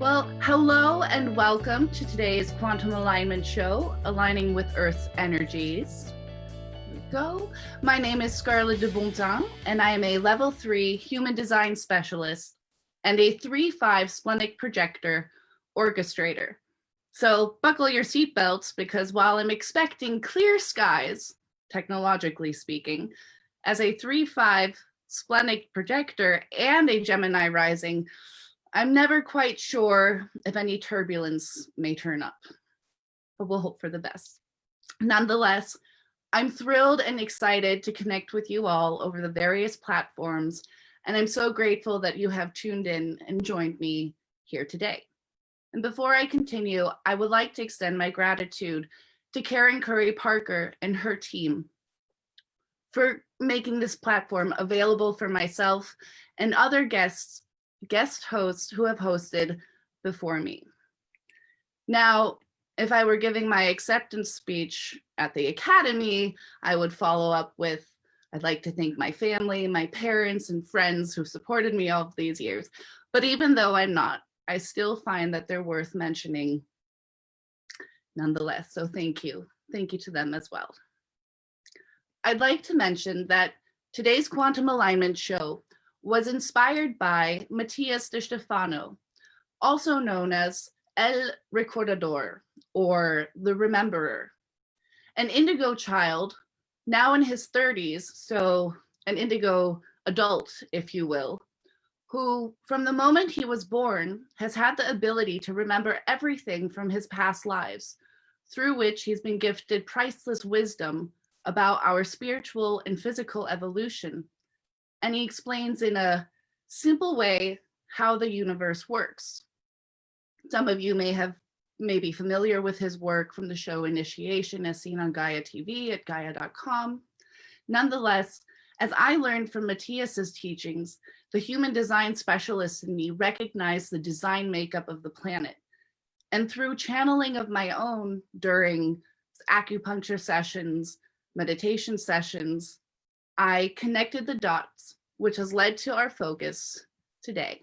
Well, hello and welcome to today's Quantum Alignment Show, Aligning with Earth's Energies. Here we go. My name is Scarlett de Bontin, and I am a Level 3 Human Design Specialist and a 3/5 Splenic Projector Orchestrator. So buckle your seatbelts, because while I'm expecting clear skies, technologically speaking, as a 3/5 Splenic Projector and a Gemini rising, I'm never quite sure if any turbulence may turn up, but we'll hope for the best. Nonetheless, I'm thrilled and excited to connect with you all over the various platforms, and I'm so grateful that you have tuned in and joined me here today. And before I continue, I would like to extend my gratitude to Karen Curry Parker and her team for making this platform available for myself and other guest hosts who have hosted before me. Now, if I were giving my acceptance speech at the Academy, I would follow up with, I'd like to thank my family, my parents, and friends who supported me all of these years. But even though I'm not, I still find that they're worth mentioning nonetheless. So thank you. Thank you to them as well. I'd like to mention that today's Quantum Alignment Show was inspired by Matías de Stefano, also known as El Recordador, or the Rememberer, an indigo child, now in his 30s, so an indigo adult, if you will, who from the moment he was born has had the ability to remember everything from his past lives, through which he's been gifted priceless wisdom about our spiritual and physical evolution. And he explains in a simple way how the universe works. Some of you may be familiar with his work from the show Initiation, as seen on Gaia TV at Gaia.com. Nonetheless, as I learned from Matías's teachings, the human design specialist in me recognized the design makeup of the planet. And through channeling of my own during acupuncture sessions, meditation sessions, I connected the dots, which has led to our focus today,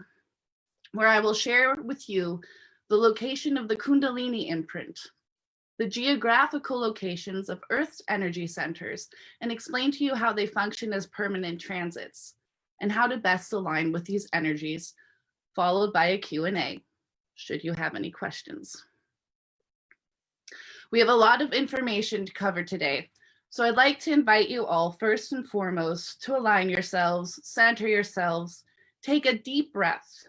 where I will share with you the location of the Kundalini imprint, the geographical locations of Earth's energy centers, and explain to you how they function as permanent transits and how to best align with these energies, followed by a Q&A, should you have any questions. We have a lot of information to cover today, so I'd like to invite you all, first and foremost, to align yourselves, center yourselves, take a deep breath.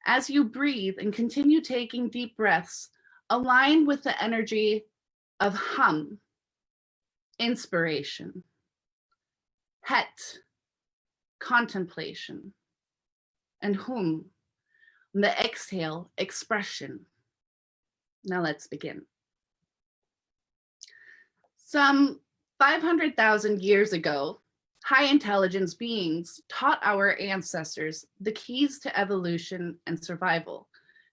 As you breathe and continue taking deep breaths, align with the energy of hum, inspiration, het, contemplation, and hum, the exhale, expression. Now let's begin. Some 500,000 years ago, high intelligence beings taught our ancestors the keys to evolution and survival.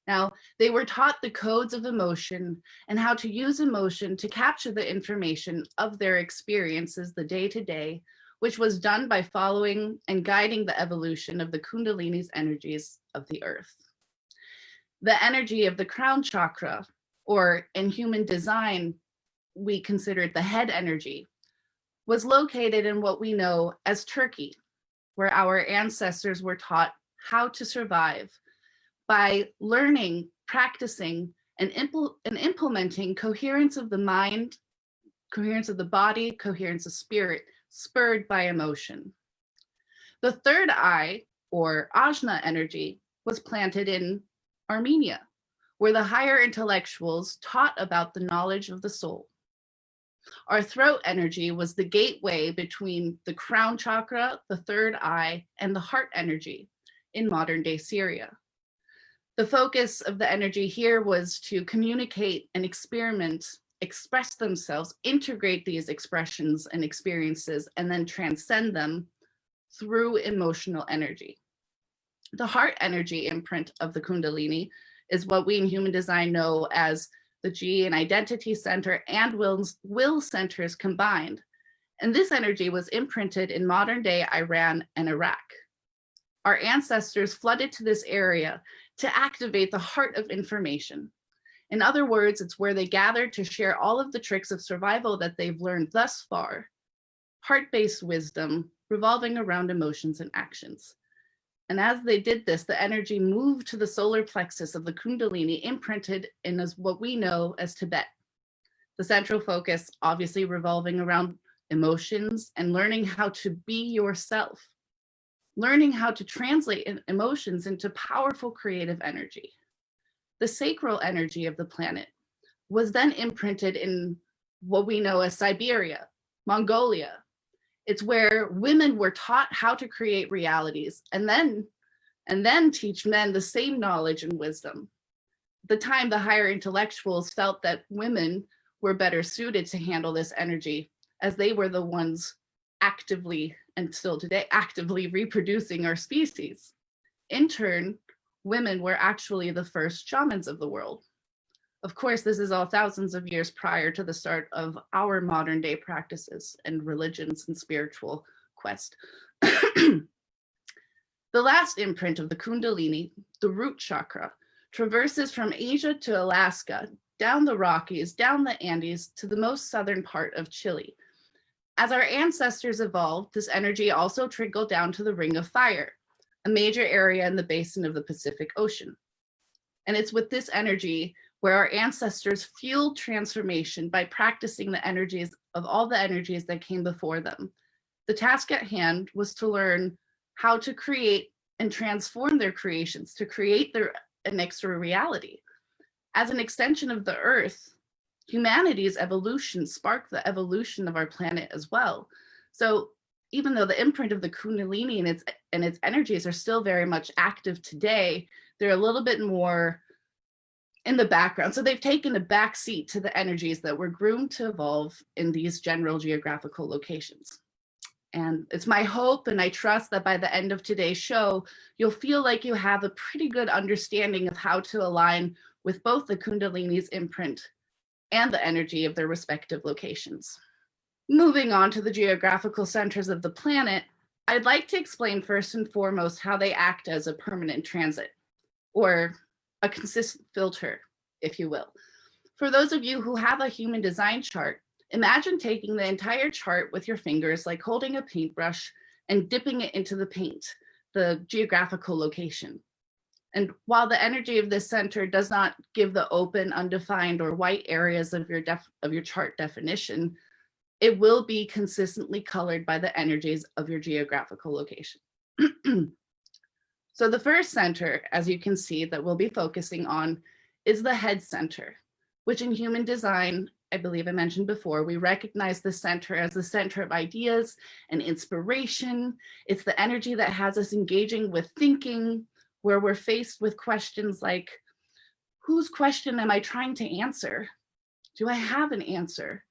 Now, they were taught the codes of emotion and how to use emotion to capture the information of their experiences the day-to-day, which was done by following and guiding the evolution of the Kundalini's energies of the earth. The energy of the crown chakra, or in human design, we considered the head energy, was located in what we know as Turkey, where our ancestors were taught how to survive by learning, practicing, and implementing coherence of the mind, coherence of the body, coherence of spirit, spurred by emotion. The third eye, or Ajna energy, was planted in Armenia, where the higher intellectuals taught about the knowledge of the soul. Our throat energy was the gateway between the crown chakra, the third eye, and the heart energy in modern-day Syria. The focus of the energy here was to communicate and experiment, express themselves, integrate these expressions and experiences, and then transcend them through emotional energy. The heart energy imprint of the Kundalini is what we in human design know as the G and identity center and will centers combined. And this energy was imprinted in modern day Iran and Iraq. our ancestors flooded to this area to activate the heart of information. In other words, it's where they gathered to share all of the tricks of survival that they've learned thus far, heart-based wisdom revolving around emotions and actions. And as they did this, the energy moved to the solar plexus of the Kundalini, imprinted in what we know as Tibet. The central focus obviously revolving around emotions and learning how to be yourself, learning how to translate emotions into powerful creative energy. The sacral energy of the planet was then imprinted in what we know as Siberia, Mongolia. It's where women were taught how to create realities and then teach men the same knowledge and wisdom. At the time, the higher intellectuals felt that women were better suited to handle this energy, as they were the ones actively, and still today, actively reproducing our species. In turn, women were actually the first shamans of the world. Of course, this is all thousands of years prior to the start of our modern day practices and religions and spiritual quest. The last imprint of the Kundalini, the root chakra, traverses from Asia to Alaska, down the Rockies, down the Andes, to the most southern part of Chile. As our ancestors evolved, this energy also trickled down to the Ring of Fire, a major area in the basin of the Pacific Ocean. And it's with this energy where our ancestors fueled transformation by practicing the energies of all the energies that came before them. The task at hand was to learn how to create and transform their creations, to create an extra reality. As an extension of the earth, humanity's evolution sparked the evolution of our planet as well. So even though the imprint of the Kundalini and its energies are still very much active today, they're a little bit more in the background. So they've taken a back seat to the energies that were groomed to evolve in these general geographical locations. And it's my hope and I trust that by the end of today's show, you'll feel like you have a pretty good understanding of how to align with both the Kundalini's imprint and the energy of their respective locations. Moving on to the geographical centers of the planet, I'd like to explain first and foremost how they act as a permanent transit, or a consistent filter, if you will. For those of you who have a human design chart, imagine taking the entire chart with your fingers, like holding a paintbrush, and dipping it into the paint, the geographical location. And while the energy of this center does not give the open, undefined, or white areas of your chart definition, it will be consistently colored by the energies of your geographical location. So the first center, as you can see, that we'll be focusing on is the head center, which in human design, I believe I mentioned before, we recognize the center as the center of ideas and inspiration. It's the energy that has us engaging with thinking, where we're faced with questions like, whose question am I trying to answer? Do I have an answer?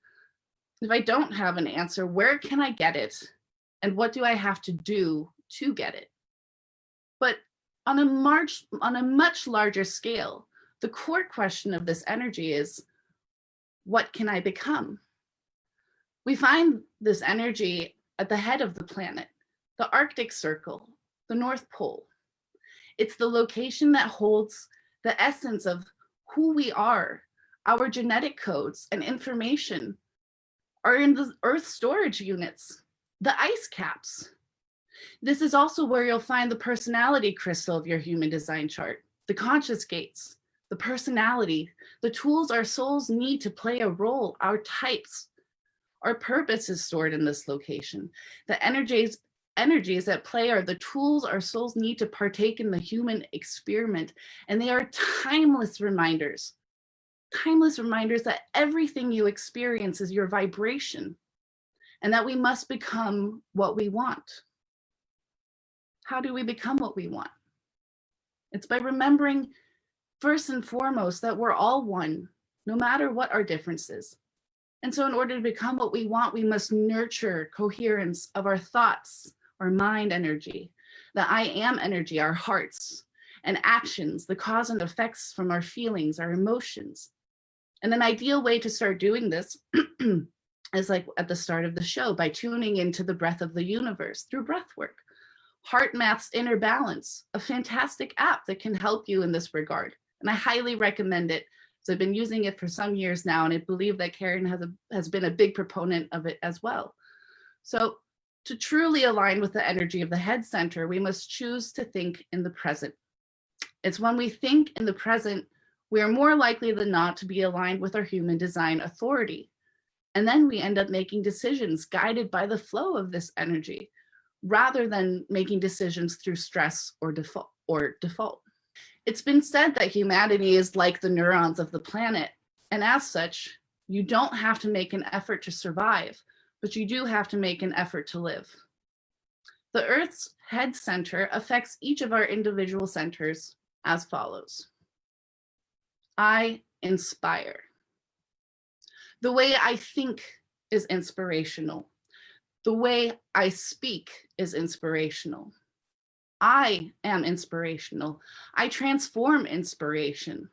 If I don't have an answer, where can I get it? And what do I have to do to get it? But on a much larger scale, the core question of this energy is, what can I become? We find this energy at the head of the planet, the Arctic Circle, the North Pole. It's the location that holds the essence of who we are. Our genetic codes and information are in the Earth storage units, the ice caps. This is also where you'll find the personality crystal of your human design chart, the conscious gates, the personality, the tools our souls need to play a role, our types. Our purpose is stored in this location. The energies at play are the tools our souls need to partake in the human experiment. And they are timeless reminders that everything you experience is your vibration and that we must become what we want. How do we become what we want? It's by remembering first and foremost that we're all one, no matter what our differences. And so in order to become what we want, we must nurture coherence of our thoughts, our mind energy, the I am energy, our hearts, and actions, the cause and effects from our feelings, our emotions. And an ideal way to start doing this is like at the start of the show, by tuning into the breath of the universe through breath work, HeartMath's Inner Balance, a fantastic app that can help you in this regard. And I highly recommend it. So I've been using it for some years now, and I believe that Karen has been a big proponent of it as well. So to truly align with the energy of the head center, we must choose to think in the present. It's when we think in the present, we are more likely than not to be aligned with our human design authority. And then we end up making decisions guided by the flow of this energy, rather than making decisions through stress or default. It's been said that humanity is like the neurons of the planet, and as such, you don't have to make an effort to survive, but you do have to make an effort to live. The Earth's head center affects each of our individual centers as follows. I inspire. The way I think is inspirational. The way I speak is inspirational. I am inspirational. I transform inspiration.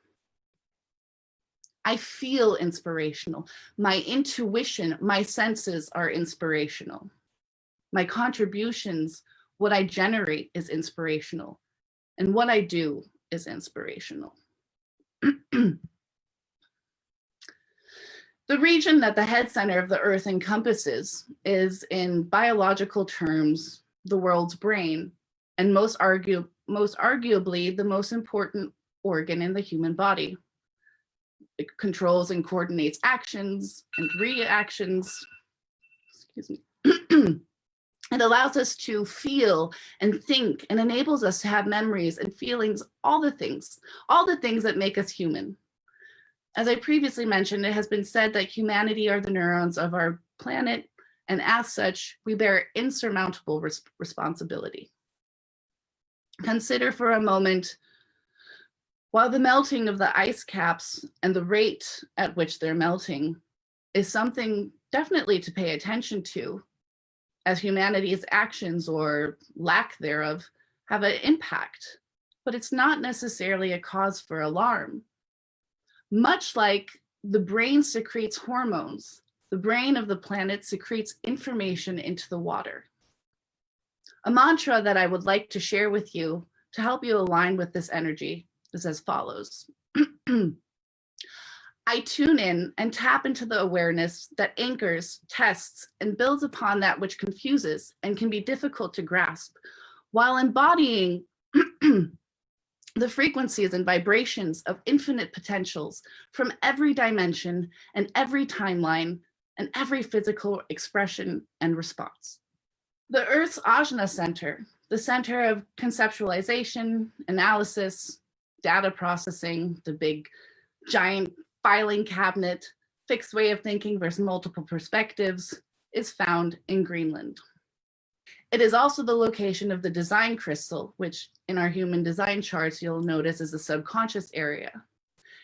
I feel inspirational. My intuition, my senses are inspirational. My contributions, what I generate is inspirational. And what I do is inspirational. The region that the head center of the Earth encompasses is, in biological terms, the world's brain, and most arguably the most important organ in the human body. It controls and coordinates actions and reactions. Excuse me. It allows us to feel and think and enables us to have memories and feelings, all the things that make us human. As I previously mentioned, it has been said that humanity are the neurons of our planet, and as such, we bear insurmountable responsibility. Consider for a moment, while the melting of the ice caps and the rate at which they're melting is something definitely to pay attention to, as humanity's actions or lack thereof have an impact, but it's not necessarily a cause for alarm. Much like the brain secretes hormones, the brain of the planet secretes information into the water. A mantra that I would like to share with you to help you align with this energy is as follows. I tune in and tap into the awareness that anchors, tests, and builds upon that which confuses and can be difficult to grasp, while embodying the frequencies and vibrations of infinite potentials from every dimension and every timeline and every physical expression and response. The Earth's Ajna Center, the center of conceptualization, analysis, data processing, the big giant filing cabinet, fixed way of thinking versus multiple perspectives, is found in Greenland. It is also the location of the design crystal, which in our human design charts, you'll notice is the subconscious area.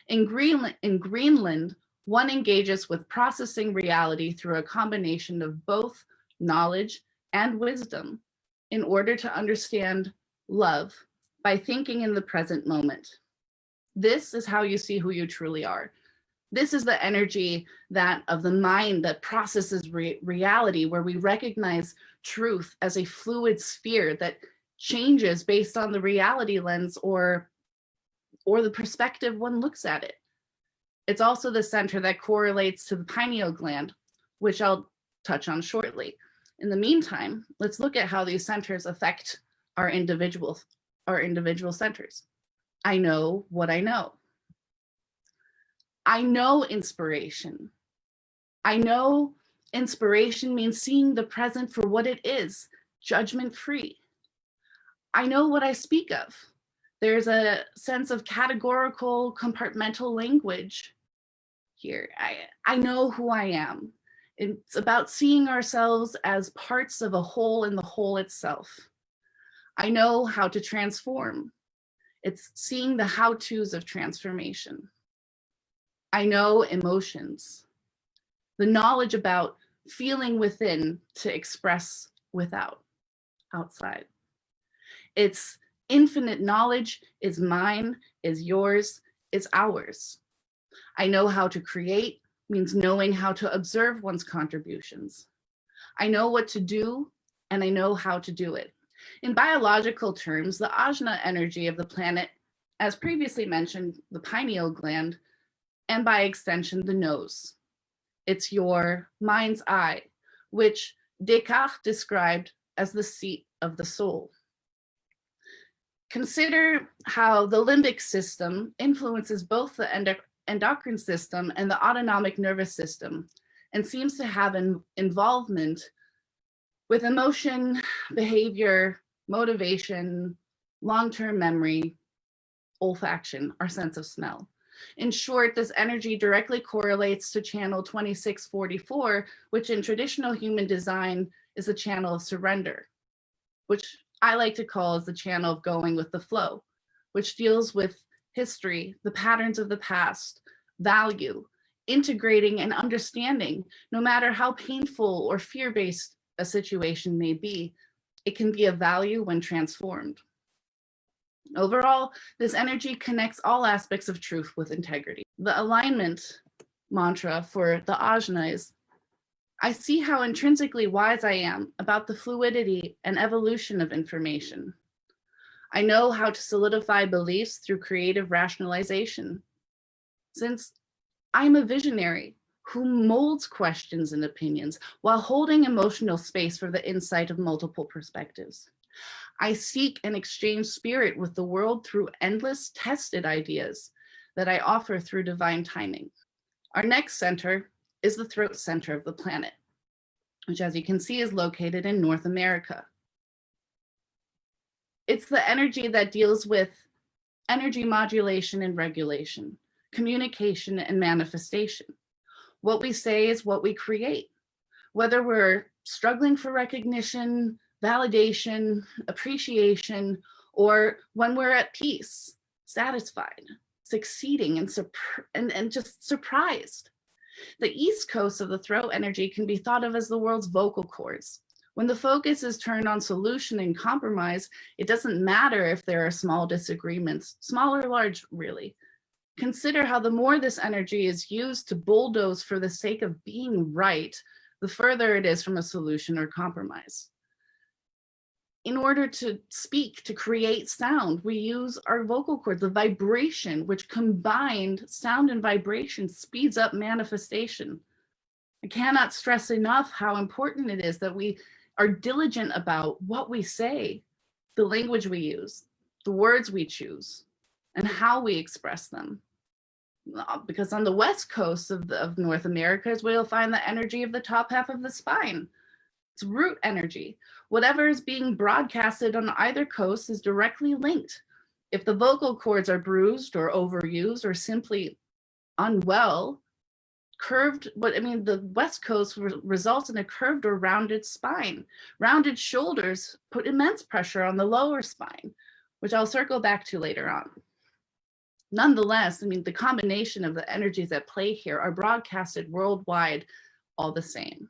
In Greenland, one engages with processing reality through a combination of both knowledge and wisdom in order to understand love by thinking in the present moment. This is how you see who you truly are. This is the energy that of the mind that processes reality, where we recognize truth as a fluid sphere that changes based on the reality lens or the perspective one looks at it. It's also the center that correlates to the pineal gland, which I'll touch on shortly. In the meantime, let's look at how these centers affect our individual centers. I know what I know. I know inspiration. I know inspiration means seeing the present for what it is, judgment-free. I know what I speak of. There's a sense of categorical, compartmental language here. I know who I am. It's about seeing ourselves as parts of a whole in the whole itself. I know how to transform. It's seeing the how-tos of transformation. I know emotions, the knowledge about feeling within to express without, outside. It's infinite knowledge is mine, is yours, is ours. I know how to create means knowing how to observe one's contributions. I know what to do and I know how to do it. In biological terms, the ajna energy of the planet, as previously mentioned, the pineal gland, and by extension, the nose. It's your mind's eye, which Descartes described as the seat of the soul. Consider how the limbic system influences both the endocrine system and the autonomic nervous system, and seems to have an involvement with emotion, behavior, motivation, long-term memory, olfaction, our sense of smell. In short, this energy directly correlates to channel 2644, which in traditional human design is the channel of surrender, which I like to call as the channel of going with the flow, which deals with history, the patterns of the past, value, integrating and understanding, no matter how painful or fear-based a situation may be, it can be of value when transformed. Overall, this energy connects all aspects of truth with integrity. The alignment mantra for the ajna is, I see how intrinsically wise I am about the fluidity and evolution of information. I know how to solidify beliefs through creative rationalization. Since I'm a visionary who molds questions and opinions while holding emotional space for the insight of multiple perspectives. I seek and exchange spirit with the world through endless tested ideas that I offer through divine timing. Our next center is the throat center of the planet, which, as you can see, is located in North America. It's the energy that deals with energy modulation and regulation, communication and manifestation. What we say is what we create. Whether we're struggling for recognition, validation, appreciation, or when we're at peace, satisfied, succeeding, and just surprised. The east coast of the throat energy can be thought of as the world's vocal cords. When the focus is turned on solution and compromise, it doesn't matter if there are small disagreements, small or large, really. Consider how the more this energy is used to bulldoze for the sake of being right, the further it is from a solution or compromise. In order to speak, to create sound, we use our vocal cords, the vibration, which combined sound and vibration speeds up manifestation. I cannot stress enough how important it is that we are diligent about what we say, the language we use, the words we choose, and how we express them. Because on the west coast of North America is where you'll find the energy of the top half of the spine. It's root energy. Whatever is being broadcasted on either coast is directly linked. If the vocal cords are bruised or overused or simply unwell, the west coast results in a curved or rounded spine. Rounded shoulders put immense pressure on the lower spine, which I'll circle back to later on. Nonetheless, the combination of the energies at play here are broadcasted worldwide all the same.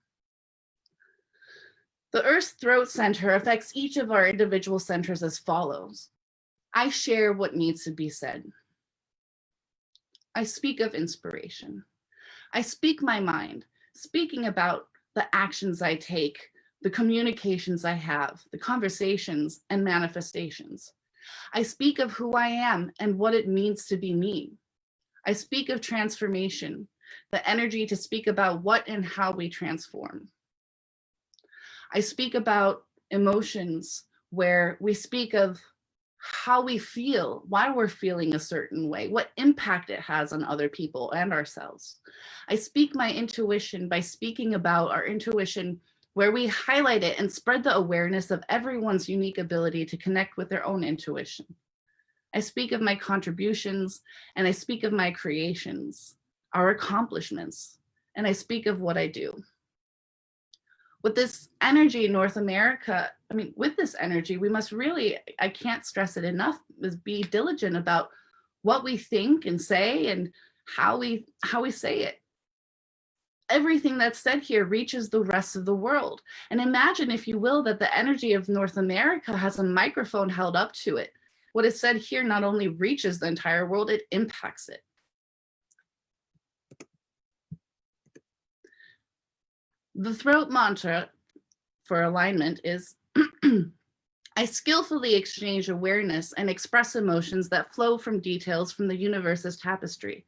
The Earth's throat center affects each of our individual centers as follows. I share what needs to be said. I speak of inspiration. I speak my mind, speaking about the actions I take, the communications I have, the conversations and manifestations. I speak of who I am and what it means to be me. I speak of transformation, the energy to speak about what and how we transform. I speak about emotions, where we speak of how we feel, why we're feeling a certain way, what impact it has on other people and ourselves. I speak my intuition by speaking about our intuition, where we highlight it and spread the awareness of everyone's unique ability to connect with their own intuition. I speak of my contributions, and I speak of my creations, our accomplishments, and I speak of what I do. With this energy in North America, with this energy, we must really, I can't stress it enough, is be diligent about what we think and say and how we say it. Everything that's said here reaches the rest of the world. And imagine, if you will, that the energy of North America has a microphone held up to it. What is said here not only reaches the entire world, it impacts it. The throat mantra for alignment is, I skillfully exchange awareness and express emotions that flow from details from the universe's tapestry.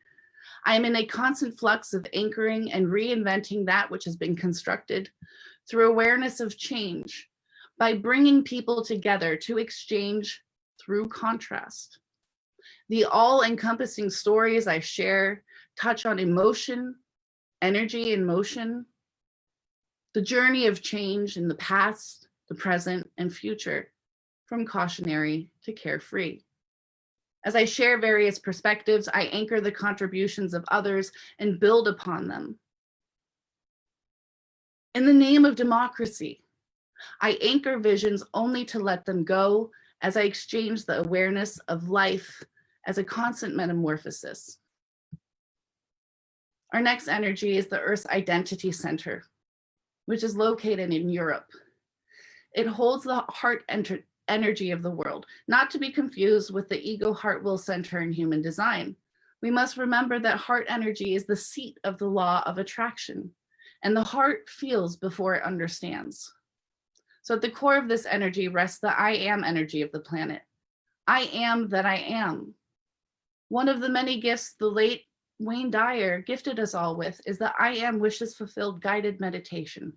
I am in a constant flux of anchoring and reinventing that which has been constructed through awareness of change, by bringing people together to exchange through contrast. The all-encompassing stories I share touch on emotion, energy and motion, the journey of change in the past, the present, and future, from cautionary to carefree. As I share various perspectives, I anchor the contributions of others and build upon them. In the name of democracy, I anchor visions only to let them go as I exchange the awareness of life as a constant metamorphosis. Our next energy is the Earth's identity center, which is located in Europe. It holds the heart energy of the world, not to be confused with the ego heart will center in human design. We must remember that heart energy is the seat of the law of attraction, and the heart feels before it understands. So at the core of this energy rests the I am energy of the planet. I am that I am. One of the many gifts the late Wayne Dyer gifted us all with is the I am wishes fulfilled guided meditation,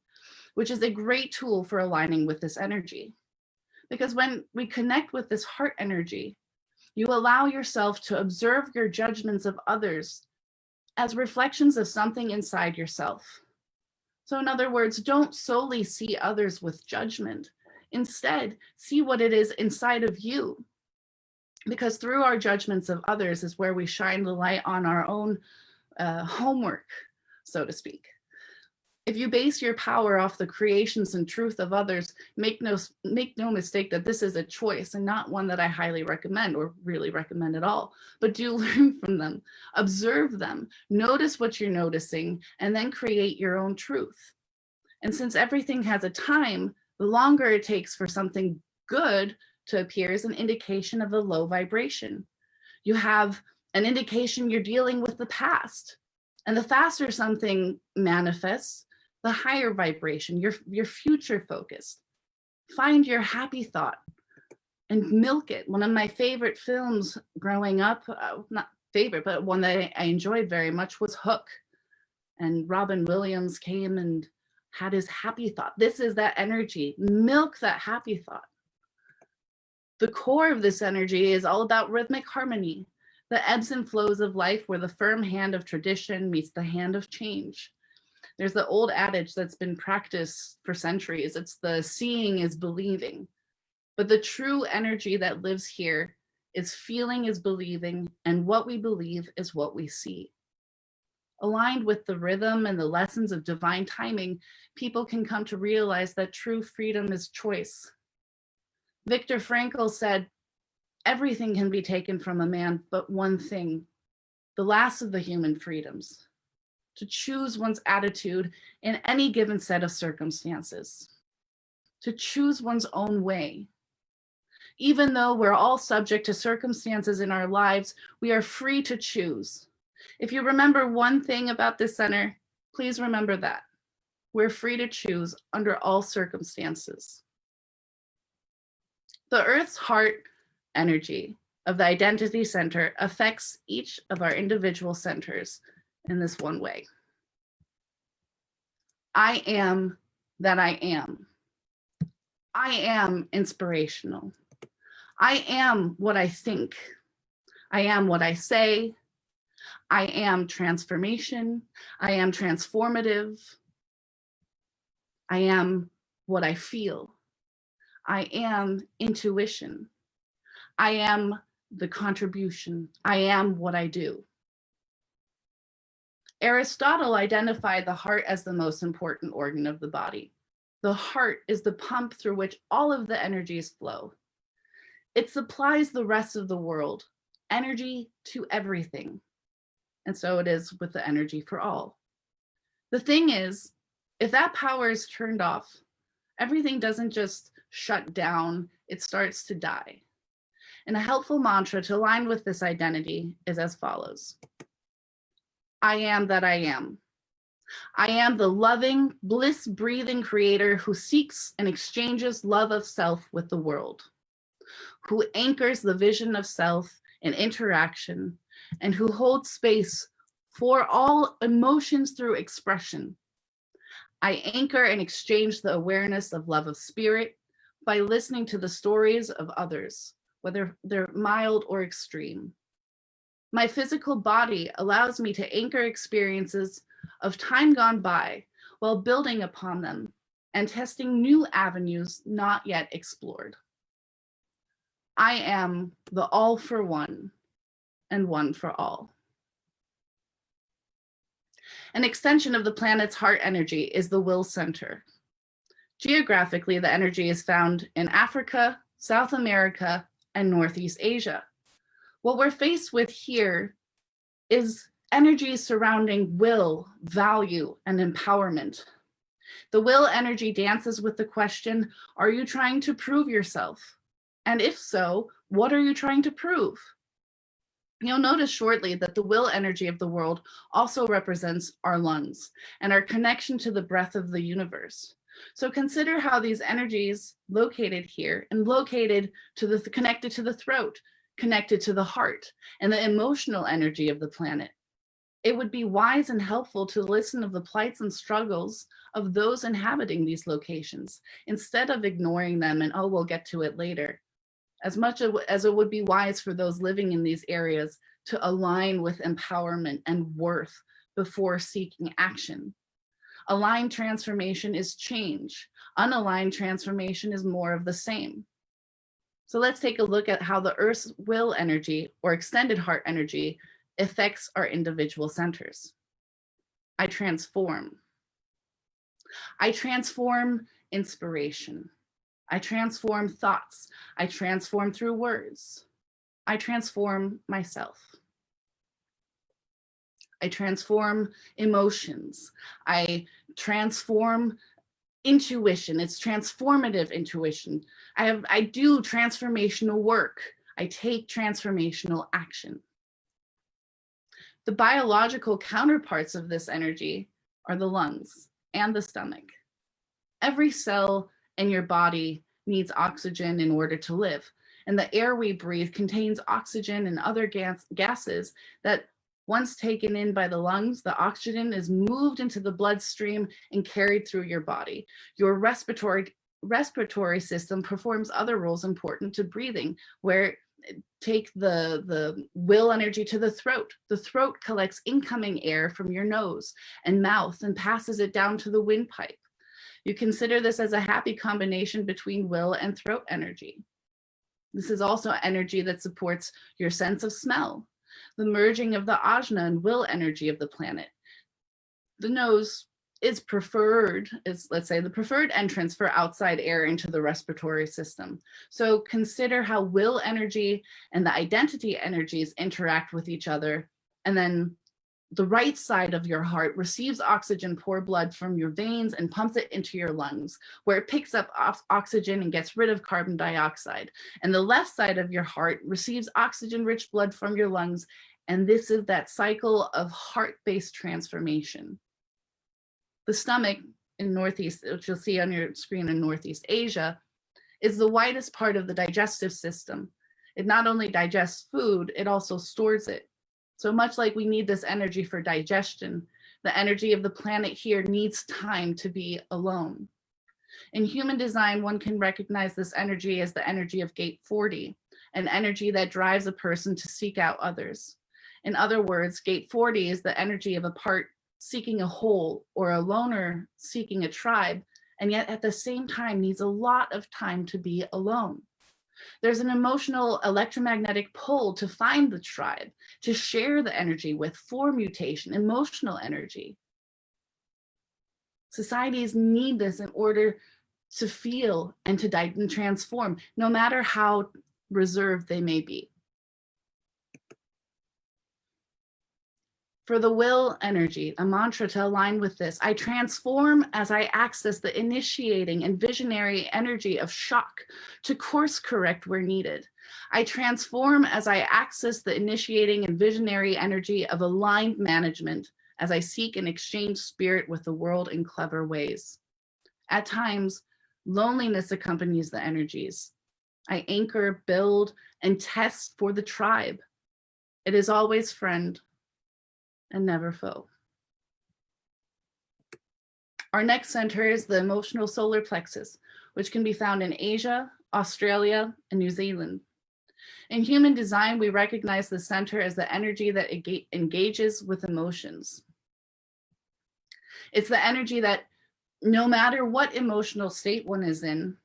which is a great tool for aligning with this energy. Because when we connect with this heart energy, you allow yourself to observe your judgments of others as reflections of something inside yourself. So in other words, don't solely see others with judgment. Instead, see what it is inside of you. Because through our judgments of others is where we shine the light on our own homework, so to speak. If you base your power off the creations and truth of others, make no mistake that this is a choice and not one that I highly recommend or really recommend at all. But do learn from them, observe them, notice what you're noticing, and then create your own truth. And since everything has a time, the longer it takes for something good to appear is an indication of a low vibration. You have an indication you're dealing with the past. And the faster something manifests, the higher vibration, your future focused. Find your happy thought and milk it. One of my favorite films growing up, not favorite, but one that I enjoyed very much was Hook. And Robin Williams came and had his happy thought. This is that energy. Milk that happy thought. The core of this energy is all about rhythmic harmony, the ebbs and flows of life where the firm hand of tradition meets the hand of change. There's the old adage that's been practiced for centuries. It's the seeing is believing. But the true energy that lives here is feeling is believing, and what we believe is what we see. Aligned with the rhythm and the lessons of divine timing, people can come to realize that true freedom is choice. Viktor Frankl said, everything can be taken from a man, but one thing, the last of the human freedoms, to choose one's attitude in any given set of circumstances, to choose one's own way. Even though we're all subject to circumstances in our lives, we are free to choose. If you remember one thing about this center, please remember that. We're free to choose under all circumstances. The Earth's heart energy of the identity center affects each of our individual centers in this one way. I am that I am. I am inspirational. I am what I think. I am what I say. I am transformation. I am transformative. I am what I feel. I am intuition. I am the contribution. I am what I do. Aristotle identified the heart as the most important organ of the body. The heart is the pump through which all of the energies flow. It supplies the rest of the world, energy to everything. And so it is with the energy for all. The thing is, if that power is turned off, everything doesn't just shut down, it starts to die. And a helpful mantra to align with this identity is as follows. I am that I am. I am the loving, bliss-breathing creator who seeks and exchanges love of self with the world, who anchors the vision of self in interaction, and who holds space for all emotions through expression. I anchor and exchange the awareness of love of spirit by listening to the stories of others, whether they're mild or extreme. My physical body allows me to anchor experiences of time gone by while building upon them and testing new avenues not yet explored. I am the all for one and one for all. An extension of the planet's heart energy is the will center. Geographically, the energy is found in Africa, South America, and Northeast Asia. What we're faced with here is energies surrounding will, value, and empowerment. The will energy dances with the question, are you trying to prove yourself? And if so, what are you trying to prove? You'll notice shortly that the will energy of the world also represents our lungs and our connection to the breath of the universe. So consider how these energies located here and located to the connected to the throat, connected to the heart, and the emotional energy of the planet. It would be wise and helpful to listen of the plights and struggles of those inhabiting these locations, instead of ignoring them and, oh, we'll get to it later. As much as it would be wise for those living in these areas to align with empowerment and worth before seeking action. Aligned transformation is change. Unaligned transformation is more of the same. So let's take a look at how the Earth's will energy or extended heart energy affects our individual centers. I transform. I transform inspiration. I transform thoughts. I transform through words. I transform myself. I transform emotions. I transform intuition. It's transformative intuition. I do transformational work. I take transformational action. The biological counterparts of this energy are the lungs and the stomach. Every cell in your body needs oxygen in order to live. And the air we breathe contains oxygen and other gases that once taken in by the lungs, the oxygen is moved into the bloodstream and carried through your body. Your respiratory system performs other roles important to breathing, where take the will energy to the throat. The throat collects incoming air from your nose and mouth and passes it down to the windpipe. You consider this as a happy combination between will and throat energy. This is also energy that supports your sense of smell, the merging of the ajna and will energy of the planet. The nose is preferred, let's say the preferred entrance for outside air into the respiratory system. So consider how will energy and the identity energies interact with each other. And then the right side of your heart receives oxygen, poor blood from your veins and pumps it into your lungs, where it picks up oxygen and gets rid of carbon dioxide. And the left side of your heart receives oxygen-rich blood from your lungs. And this is that cycle of heart-based transformation. The stomach in Northeast, which you'll see on your screen in Northeast Asia, is the widest part of the digestive system. It not only digests food, it also stores it. So much like we need this energy for digestion, the energy of the planet here needs time to be alone. In human design, one can recognize this energy as the energy of gate 40, an energy that drives a person to seek out others. In other words, gate 40 is the energy of a part seeking a whole or a loner seeking a tribe, and yet at the same time needs a lot of time to be alone. There's an emotional electromagnetic pull to find the tribe, to share the energy with, for mutation, emotional energy. Societies need this in order to feel and to transform, no matter how reserved they may be. For the will energy, a mantra to align with this: I transform as I access the initiating and visionary energy of shock to course correct where needed. I transform as I access the initiating and visionary energy of aligned management as I seek and exchange spirit with the world in clever ways. At times, loneliness accompanies the energies. I anchor, build, and test for the tribe. It is always friend and never foe. Our next center is the emotional solar plexus, which can be found in Asia, Australia, and New Zealand. In human design, we recognize the center as the energy that engages with emotions. It's the energy that no matter what emotional state one is in,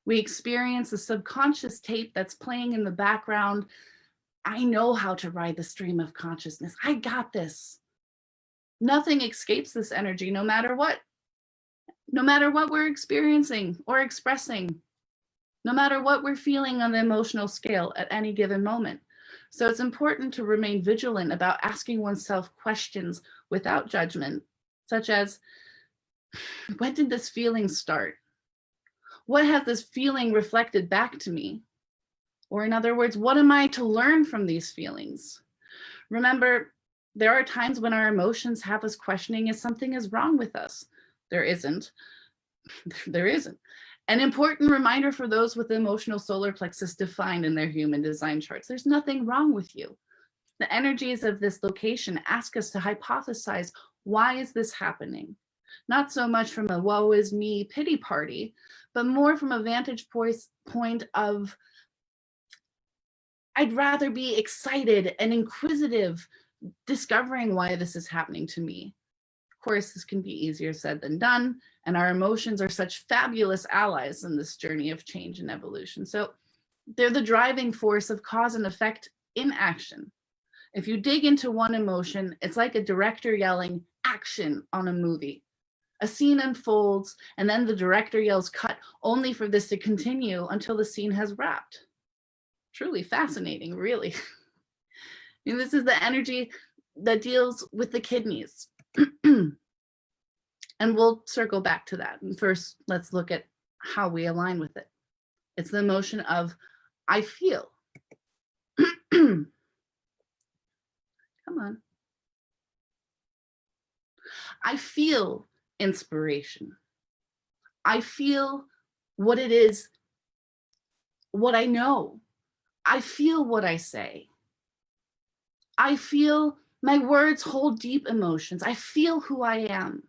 we experience the subconscious tape that's playing in the background. I know how to ride the stream of consciousness. I got this. Nothing escapes this energy, no matter what. No matter what we're experiencing or expressing, no matter what we're feeling on the emotional scale at any given moment. So it's important to remain vigilant about asking oneself questions without judgment, such as, when did this feeling start? What has this feeling reflected back to me? Or in other words, what am I to learn from these feelings? Remember, there are times when our emotions have us questioning if something is wrong with us. There isn't. There isn't. An important reminder for those with the emotional solar plexus defined in their human design charts. There's nothing wrong with you. The energies of this location ask us to hypothesize, why is this happening? Not so much from a woe is me pity party, but more from a vantage point of, I'd rather be excited and inquisitive, discovering why this is happening to me. Of course, this can be easier said than done, and our emotions are such fabulous allies in this journey of change and evolution. So they're the driving force of cause and effect in action. If you dig into one emotion, it's like a director yelling action on a movie. A scene unfolds, and then the director yells cut, only for this to continue until the scene has wrapped. Truly fascinating, really. And this is the energy that deals with the kidneys. And we'll circle back to that. And first, let's look at how we align with it. It's the emotion of, I feel. Come on. I feel inspiration. I feel what it is, what I know. I feel what I say. I feel my words hold deep emotions. I feel who I am.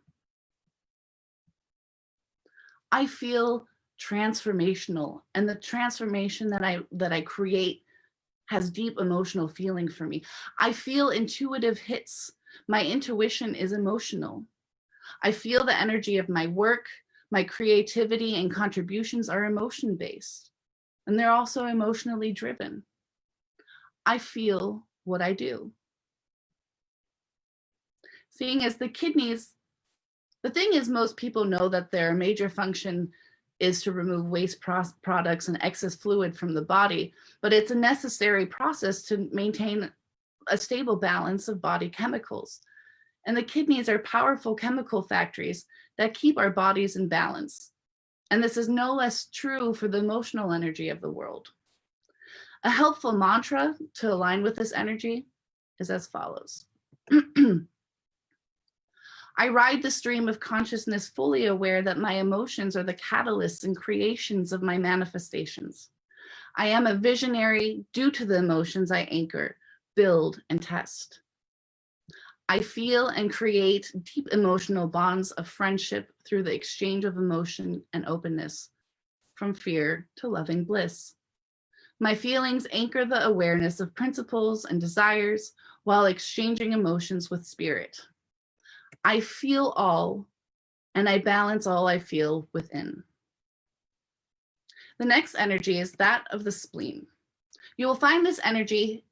I feel transformational, and the transformation that I create has deep emotional feeling for me. I feel intuitive hits. My intuition is emotional. I feel the energy of my work, my creativity and contributions are emotion-based, and they're also emotionally driven. I feel what I do. Seeing as the kidneys, the thing is, most people know that their major function is to remove waste products and excess fluid from the body, but it's a necessary process to maintain a stable balance of body chemicals. And the kidneys are powerful chemical factories that keep our bodies in balance. And this is no less true for the emotional energy of the world. A helpful mantra to align with this energy is as follows. I ride the stream of consciousness fully aware that my emotions are the catalysts and creations of my manifestations. I am a visionary due to the emotions I anchor, build, and test. I feel and create deep emotional bonds of friendship through the exchange of emotion and openness, from fear to loving bliss. My feelings anchor the awareness of principles and desires while exchanging emotions with spirit. I feel all, and I balance all I feel within. The next energy is that of the spleen. You will find this energy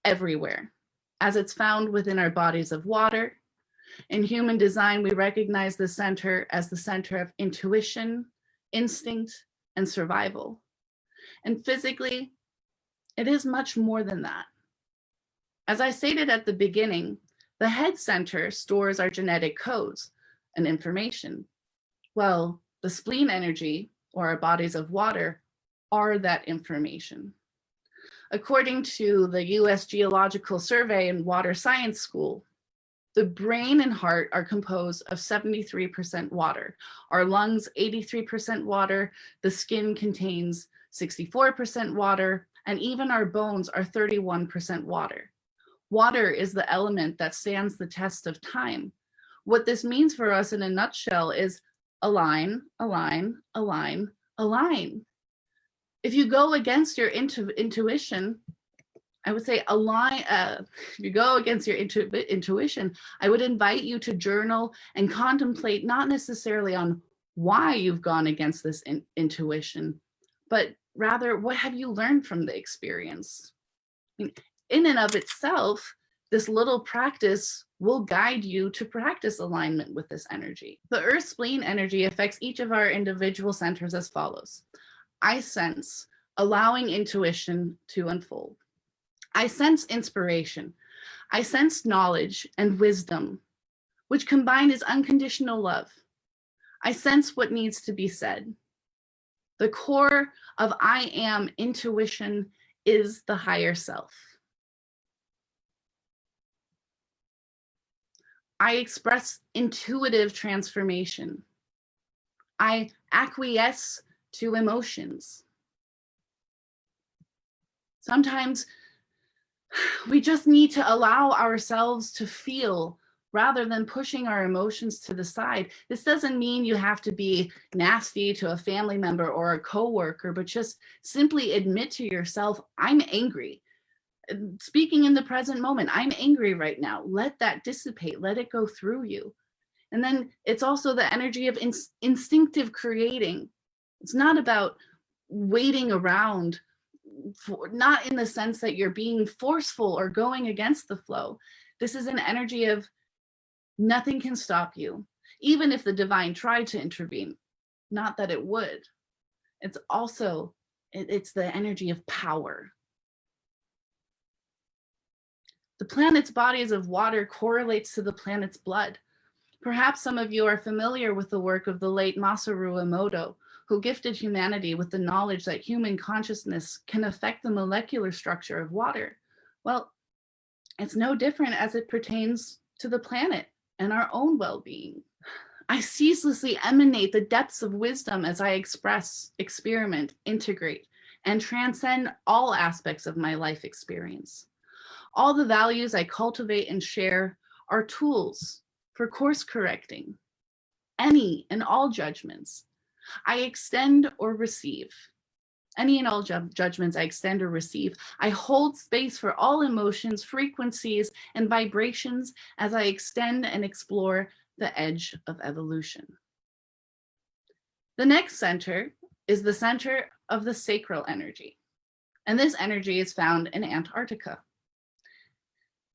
everywhere, as it's found within our bodies of water. In human design, we recognize the center as the center of intuition, instinct, and survival. And physically, it is much more than that. As I stated at the beginning, the head center stores our genetic codes and information. Well, the spleen energy, or our bodies of water, are that information. According to the US Geological Survey and Water Science School, The brain and heart are composed of 73% water. Our lungs, 83% water. The skin contains 64% water, and even our bones are 31% water. Water is the element that stands the test of time. What this means for us in a nutshell is align, align, align, align. If you go against your intuition, I would say align. If you go against your intuition, I would invite you to journal and contemplate, not necessarily on why you've gone against this intuition, but rather what have you learned from the experience? I mean, in and of itself, this little practice will guide you to practice alignment with this energy. The earth spleen energy affects each of our individual centers as follows. I sense, allowing intuition to unfold. I sense inspiration. I sense knowledge and wisdom, which combined is unconditional love. I sense what needs to be said. The core of I am intuition is the higher self. I express intuitive transformation. I acquiesce to emotions. Sometimes we just need to allow ourselves to feel rather than pushing our emotions to the side. This doesn't mean you have to be nasty to a family member or a coworker, but just simply admit to yourself, I'm angry. Speaking in the present moment, I'm angry right now. Let that dissipate, let it go through you. And then it's also the energy of instinctive creating. It's not about waiting around, not in the sense that you're being forceful or going against the flow. This is an energy of nothing can stop you, even if the divine tried to intervene. Not that it would. It's also, it's the energy of power. The planet's bodies of water correlates to the planet's blood. Perhaps some of you are familiar with the work of the late Masaru Emoto, who gifted humanity with the knowledge that human consciousness can affect the molecular structure of water. Well, it's no different as it pertains to the planet and our own well-being. I ceaselessly emanate the depths of wisdom as I express, experiment, integrate, and transcend all aspects of my life experience. All the values I cultivate and share are tools for course correcting any and all judgments I extend or receive. Any and all judgments I extend or receive. I hold space for all emotions, frequencies, and vibrations as I extend and explore the edge of evolution. The next center is the center of the sacral energy. And this energy is found in Antarctica.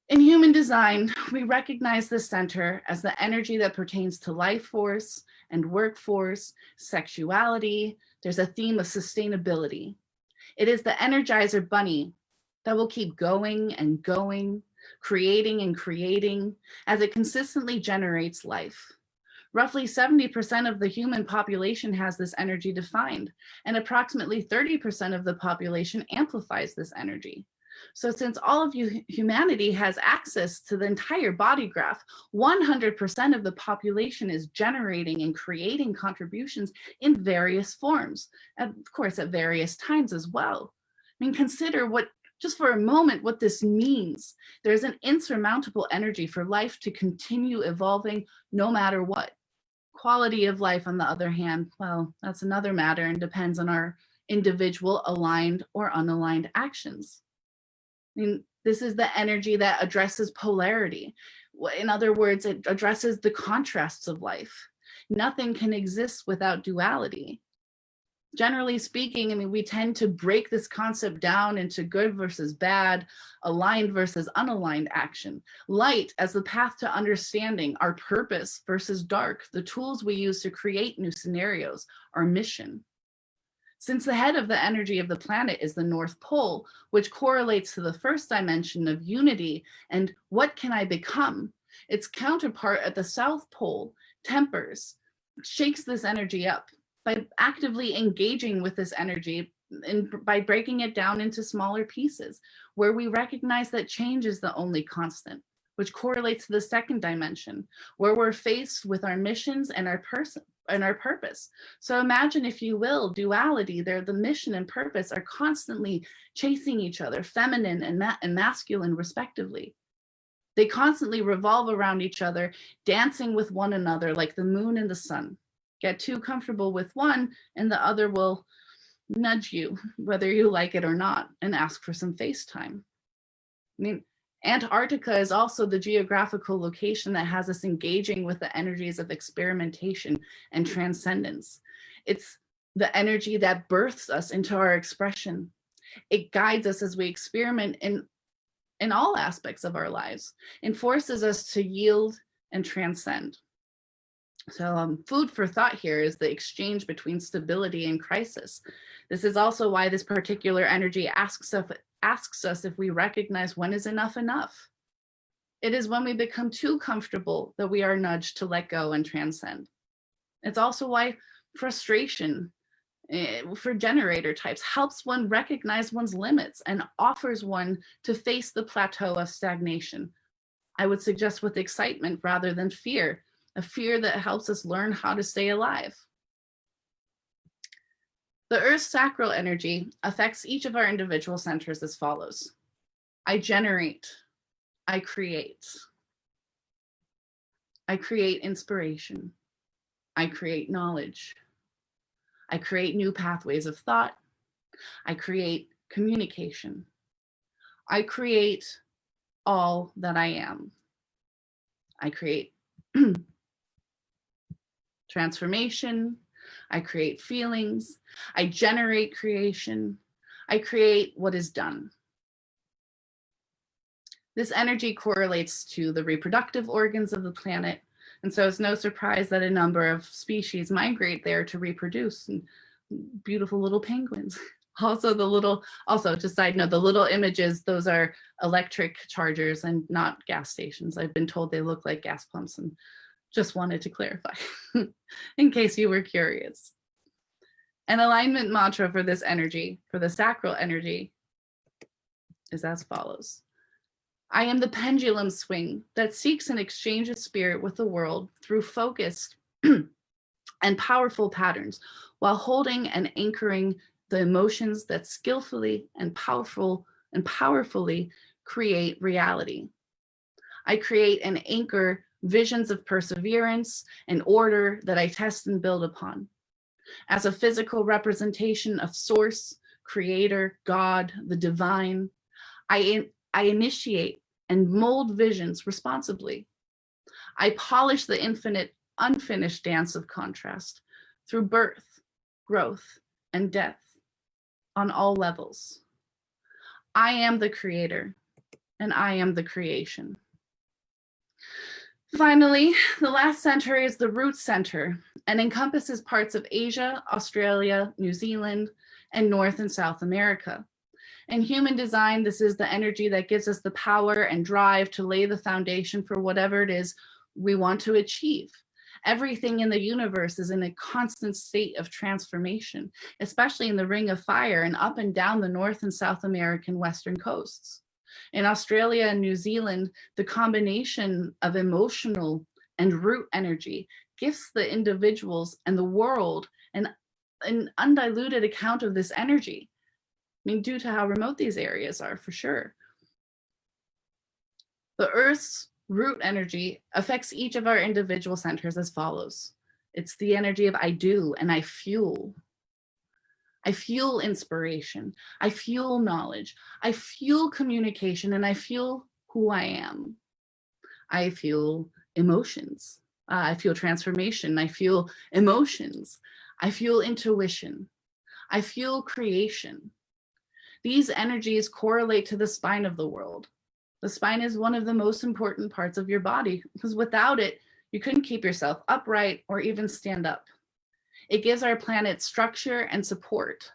In human design, we recognize this center as the energy that pertains to life force and workforce, sexuality. There's a theme of sustainability. It is the Energizer Bunny that will keep going and going, creating and creating as it consistently generates life. Roughly 70% of the human population has this energy defined, and approximately 30% of the population amplifies this energy. So since all of humanity has access to the entire body graph, 100% of the population is generating and creating contributions in various forms, and of course at various times as well. I mean, consider what, just for a moment, what this means. There's an insurmountable energy for life to continue evolving no matter what. Quality of life, on the other hand, well, that's another matter and depends on our individual aligned or unaligned actions. I mean, this is the energy that addresses polarity. In other words, it addresses the contrasts of life. Nothing can exist without duality. Generally speaking, I mean, we tend to break this concept down into good versus bad, aligned versus unaligned action. Light as the path to understanding, our purpose versus dark, the tools we use to create new scenarios, our mission. Since the head of the energy of the planet is the North Pole, which correlates to the first dimension of unity and what can I become, its counterpart at the South Pole tempers, shakes this energy up by actively engaging with this energy and by breaking it down into smaller pieces, where we recognize that change is the only constant. which correlates to the second dimension, where we're faced with our missions and our purpose. So imagine, if you will, duality. There, the mission and purpose are constantly chasing each other, feminine and masculine, respectively. They constantly revolve around each other, dancing with one another like the moon and the sun. Get too comfortable with one, and the other will nudge you, whether you like it or not, and ask for some face time. I mean, Antarctica is also the geographical location that has us engaging with the energies of experimentation and transcendence. It's the energy that births us into our expression. It guides us as we experiment in all aspects of our lives, and forces us to yield and transcend. So food for thought here is the exchange between stability and crisis. This is also why this particular energy asks us if we recognize when is enough enough. It is when we become too comfortable that we are nudged to let go and transcend. It's also why frustration for generator types helps one recognize one's limits and offers one to face the plateau of stagnation. I would suggest with excitement rather than fear, a fear that helps us learn how to stay alive. The Earth's sacral energy affects each of our individual centers as follows. I generate, I create inspiration, I create knowledge, I create new pathways of thought, I create communication, I create all that I am, I create transformation, I create feelings, I generate creation, I create what is done. This energy correlates to the reproductive organs of the planet, and so it's no surprise that a number of species migrate there to reproduce. And beautiful little penguins. Also just side note, the little images, those are electric chargers and not gas stations. I've been told they look like gas pumps, and just wanted to clarify in case you were curious. An alignment mantra for this energy, for the sacral energy, is as follows. I am the pendulum swing that seeks an exchange of spirit with the world through focused and powerful patterns, while holding and anchoring the emotions that skillfully and powerfully create reality. I create and anchor visions of perseverance and order that I test and build upon. As a physical representation of Source, Creator, God, the divine, I initiate and mold visions responsibly. I polish the infinite, unfinished dance of contrast through birth, growth, and death on all levels. I am the creator, and I am the creation. Finally, the last center is the root center and encompasses parts of Asia, Australia, New Zealand, and North and South America. In human design, this is the energy that gives us the power and drive to lay the foundation for whatever it is we want to achieve. Everything in the universe is in a constant state of transformation, especially in the Ring of Fire and up and down the North and South American western coasts. In Australia and New Zealand, the combination of emotional and root energy gives the individuals and the world an undiluted account of this energy. I mean, due to how remote these areas are, for sure. The Earth's root energy affects each of our individual centers as follows. It's the energy of I do and I fuel. I fuel inspiration. I fuel knowledge. I fuel communication, and I fuel who I am. I fuel emotions. I fuel transformation. I fuel emotions. I fuel intuition. I fuel creation. These energies correlate to the spine of the world. The spine is one of the most important parts of your body, because without it, you couldn't keep yourself upright or even stand up. It gives our planet structure and support.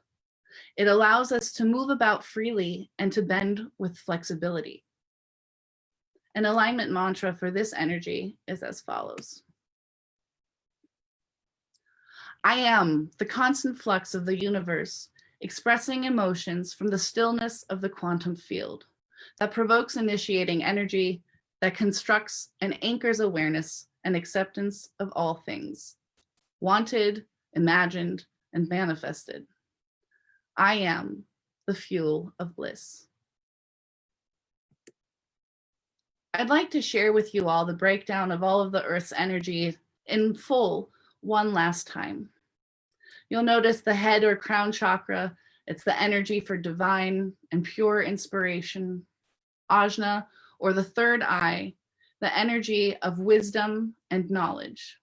It allows us to move about freely and to bend with flexibility. An alignment mantra for this energy is as follows. I am the constant flux of the universe, expressing emotions from the stillness of the quantum field that provokes initiating energy that constructs and anchors awareness and acceptance of all things, wanted, imagined, and manifested. I am the fuel of bliss. I'd like to share with you all the breakdown of all of the Earth's energy in full one last time. You'll notice the head or crown chakra. It's the energy for divine and pure inspiration. Ajna, or the third eye, the energy of wisdom and knowledge.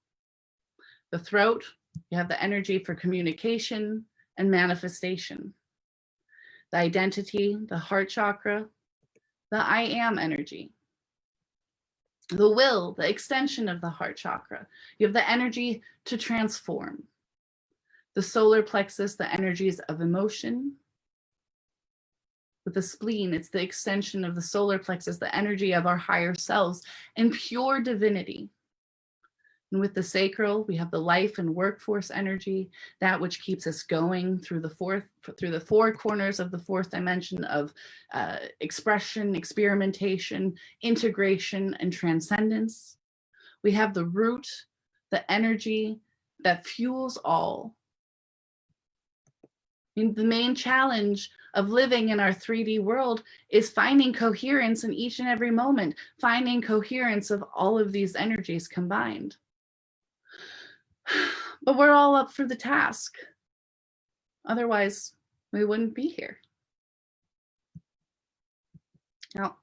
The throat, you have the energy for communication and manifestation. The identity, the heart chakra, the I am energy. The will, the extension of the heart chakra. You have the energy to transform. The solar plexus, the energies of emotion. With the spleen, it's the extension of the solar plexus, the energy of our higher selves and pure divinity. And with the sacral, we have the life and workforce energy, that which keeps us going through the four corners of the fourth dimension of expression, experimentation, integration, and transcendence. We have the root, the energy that fuels all. I mean, the main challenge of living in our 3D world is finding coherence in each and every moment, finding coherence of all of these energies combined. But we're all up for the task. Otherwise, we wouldn't be here. Now,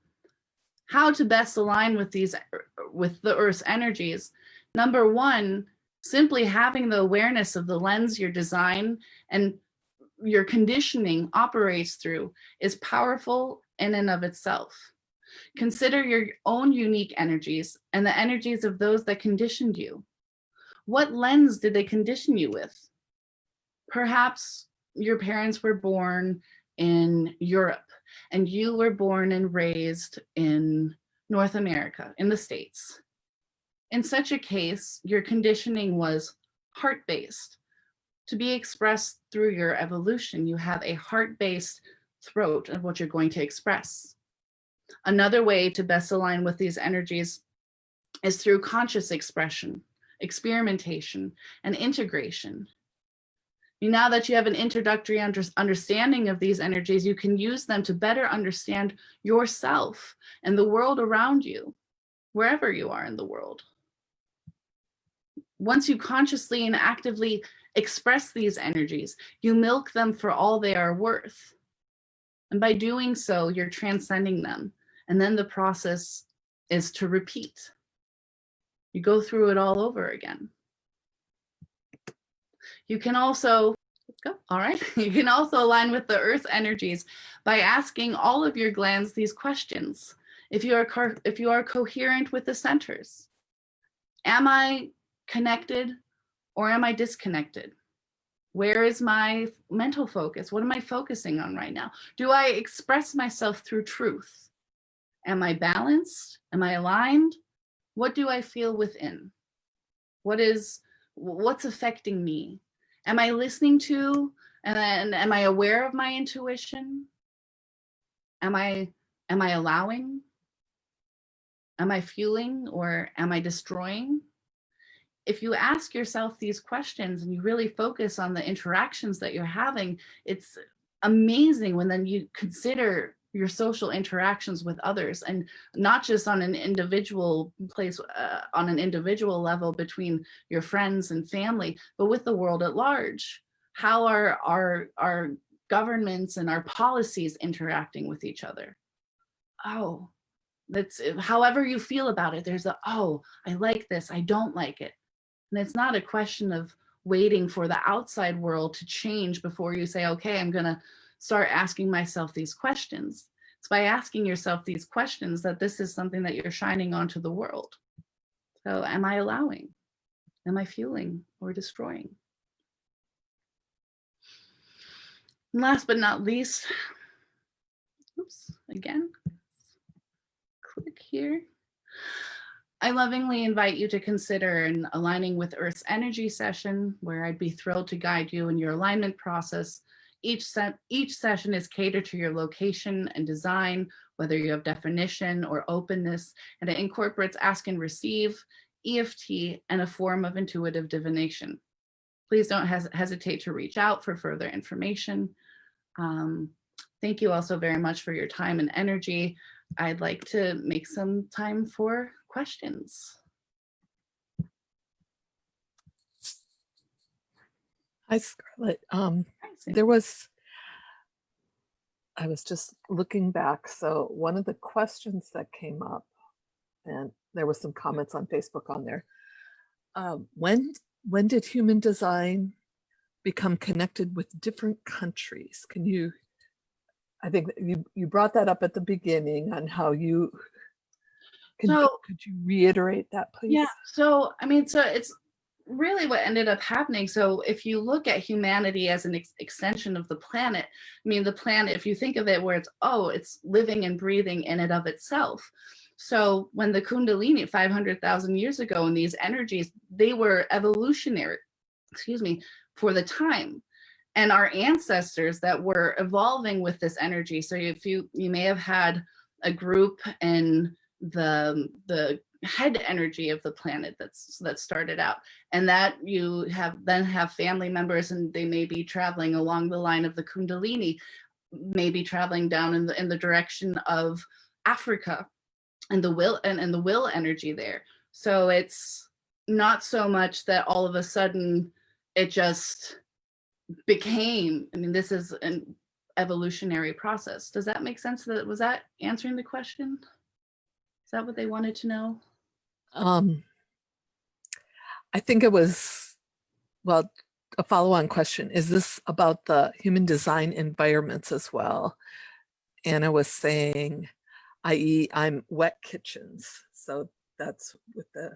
how to best align with the Earth's energies? Number one, simply having the awareness of the lens your design and your conditioning operates through is powerful in and of itself. Consider your own unique energies and the energies of those that conditioned you. What lens did they condition you with? Perhaps your parents were born in Europe and you were born and raised in North America, in the States. In such a case, your conditioning was heart-based. To be expressed through your evolution, you have a heart-based throat of what you're going to express. Another way to best align with these energies is through conscious expression, experimentation, and integration. Now that you have an introductory understanding of these energies, you can use them to better understand yourself and the world around you, wherever you are in the world. Once you consciously and actively express these energies, you milk them for all they are worth. And by doing so, you're transcending them. And then the process is to repeat. You go through it all over again. You can also, let's go, all right. You can also align with the Earth's energies by asking all of your glands these questions. If you are coherent with the centers, am I connected or am I disconnected? Where is my mental focus? What am I focusing on right now? Do I express myself through truth? Am I balanced? Am I aligned? What do I feel within? What's affecting me? Am I listening to and am I aware of my intuition? Am I allowing? Am I fueling or am I destroying? If you ask yourself these questions and you really focus on the interactions that you're having, it's amazing when then you consider your social interactions with others, and not just on an individual place, on an individual level between your friends and family, but with the world at large. How are our governments and our policies interacting with each other? Oh, that's however you feel about it. There's oh, I like this, I don't like it. And it's not a question of waiting for the outside world to change before you say, okay, I'm going to start asking myself these questions. It's by asking yourself these questions that this is something that you're shining onto the world. So am I allowing? Am I fueling or destroying? And last but not least, oops, again, click here. I lovingly invite you to consider an aligning with Earth's energy session where I'd be thrilled to guide you in your alignment process. Each session is catered to your location and design, whether you have definition or openness, and it incorporates ask and receive, EFT, and a form of intuitive divination. Please don't hesitate to reach out for further information. Thank you also very much for your time and energy. I'd like to make some time for questions. Hi, Scarlett. I was just looking back. So one of the questions that came up, and there was some comments on Facebook on there. When did human design become connected with different countries? I think you brought that up at the beginning on how could you reiterate that, please? Yeah, so it's really what ended up happening. So if you look at humanity as an extension of the planet, the planet, if you think of it where it's living and breathing in and of itself. So when the Kundalini 500,000 years ago, and these energies, they were evolutionary, for the time. And our ancestors that were evolving with this energy. So if you may have had a group in the head energy of the planet that started out, and that you then have family members, and they may be traveling along the line of the Kundalini, maybe traveling down in the direction of Africa, and the will energy there. So it's not so much that all of a sudden it just became, this is an evolutionary process. Does that make sense? Was that answering the question? Is that what they wanted to know? I think it was, well, a follow-on question. Is this about the human design environments as well? Anna was saying, i.e. I'm wet kitchens. So that's with the...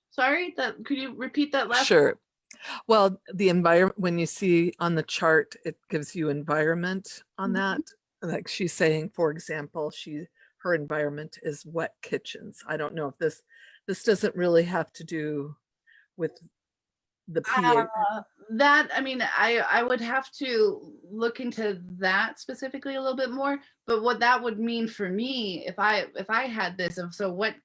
Sorry, could you repeat that last? Sure. Well, the environment, when you see on the chart, it gives you environment on that. Like she's saying, for example, her environment is wet kitchens. I don't know if this doesn't really have to do with the pH. I would have to look into that specifically a little bit more. But what that would mean for me, if I had this, so what